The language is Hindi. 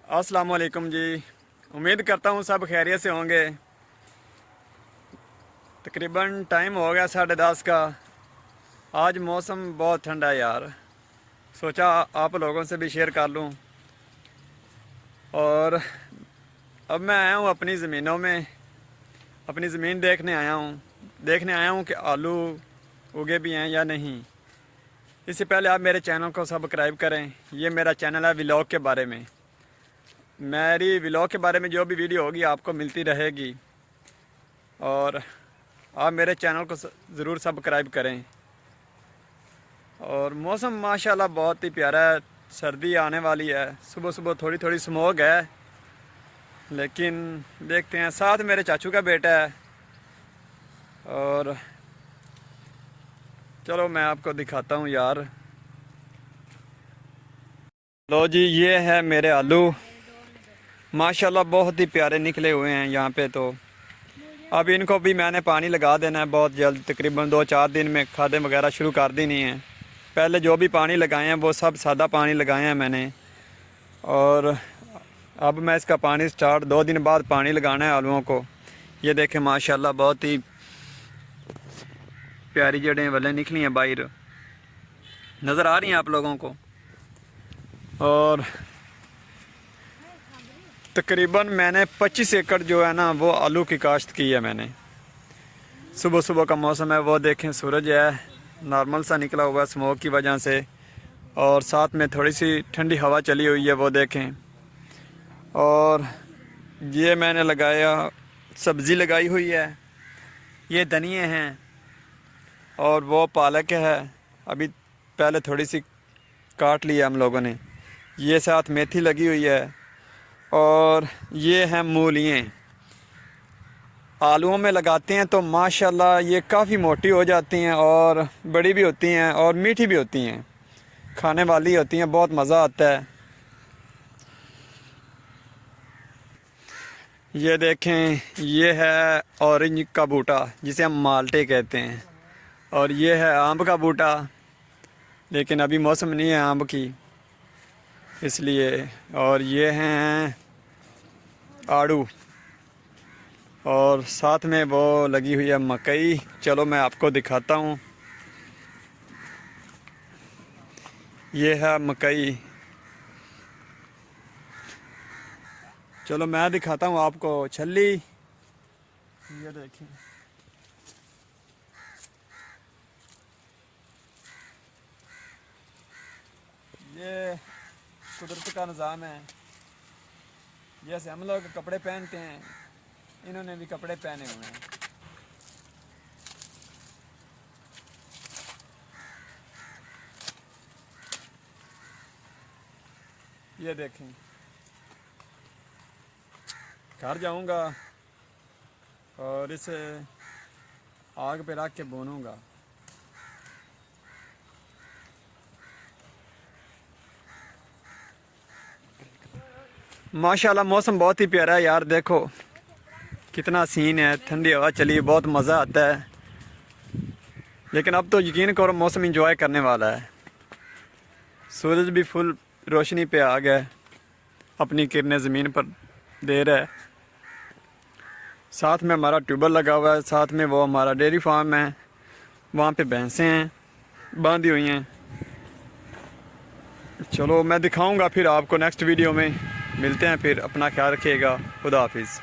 अस्सलाम वालेकुम जी। उम्मीद करता हूँ सब खैरियत से होंगे। तकरीबन टाइम हो गया 10:30 का। आज मौसम बहुत ठंडा है यार। सोचा आप लोगों से भी शेयर कर लूँ। और अब मैं आया हूँ अपनी ज़मीनों में, अपनी ज़मीन देखने आया हूँ कि आलू उगे भी हैं या नहीं। इससे पहले आप मेरे चैनल को सब्सक्राइब करें। ये मेरा चैनल है व्लॉग के बारे में। मेरी व्लॉग के बारे में जो भी वीडियो होगी आपको मिलती रहेगी। और आप मेरे चैनल को ज़रूर सब्सक्राइब करें। और मौसम माशाल्लाह बहुत ही प्यारा है। सर्दी आने वाली है। सुबह सुबह थोड़ी थोड़ी स्मोक है, लेकिन देखते हैं। साथ मेरे चाचू का बेटा है। और चलो मैं आपको दिखाता हूँ यार। लो जी, ये है मेरे आलू। माशाल्लाह बहुत ही प्यारे निकले हुए हैं यहाँ पे। तो अब इनको भी मैंने पानी लगा देना है बहुत जल्द। तकरीबन 2-4 दिन में खादें वगैरह शुरू कर देनी है। पहले जो भी पानी लगाए हैं वो सब सादा पानी लगाए हैं मैंने। और अब मैं इसका पानी स्टार्ट 2 दिन बाद पानी लगाना है आलूओं को। ये देखें माशाल्लाह बहुत ही प्यारी जड़ें वलें निकली हैं बाहर, नज़र आ रही हैं आप लोगों को। और तकरीबन मैंने 25 एकड़ जो है ना वो आलू की काश्त की है मैंने। सुबह सुबह का मौसम है, वो देखें सूरज है नॉर्मल सा निकला हुआ है स्मोक की वजह से। और साथ में थोड़ी सी ठंडी हवा चली हुई है, वो देखें। और ये मैंने लगाया, सब्ज़ी लगाई हुई है। ये धनिए हैं और वो पालक है। अभी पहले थोड़ी सी काट लिया हम लोगों ने। ये साथ मेथी लगी हुई है। और ये हैं मूलियाँ। आलूओं में लगाते हैं तो माशाल्लाह ये काफ़ी मोटी हो जाती हैं और बड़ी भी होती हैं और मीठी भी होती हैं, खाने वाली होती हैं, बहुत मज़ा आता है। ये देखें, ये है ऑरेंज का बूटा जिसे हम माल्टे कहते हैं। और ये है आम का बूटा, लेकिन अभी मौसम नहीं है आम की इसलिए। और ये हैं आड़ू। और साथ में वो लगी हुई है मकई। चलो मैं आपको दिखाता हूँ। ये है मकई। चलो मैं दिखाता हूँ आपको छल्ली। ये देखें, ये कुदरत का निज़ाम है। जैसे हम लोग कपड़े पहनते हैं, इन्होंने भी कपड़े पहने हुए हैं। ये देखें, घर जाऊंगा और इसे आग पे रख के भूनूंगा। माशाल्लाह मौसम बहुत ही प्यारा है यार। देखो कितना सीन है, ठंडी हवा चली, बहुत मज़ा आता है। लेकिन अब तो यकीन करो मौसम इंजॉय करने वाला है। सूरज भी फुल रोशनी पे आ गया, अपनी किरणें ज़मीन पर दे रहा है। साथ में हमारा ट्यूबवेल लगा हुआ है, साथ में वो हमारा डेयरी फार्म है, वहाँ पे भैंसें हैं बांधी हुई हैं। चलो मैं दिखाऊंगा फिर आपको नेक्स्ट वीडियो में। मिलते हैं फिर, अपना ख्याल रखिएगा। खुदा हाफिज़।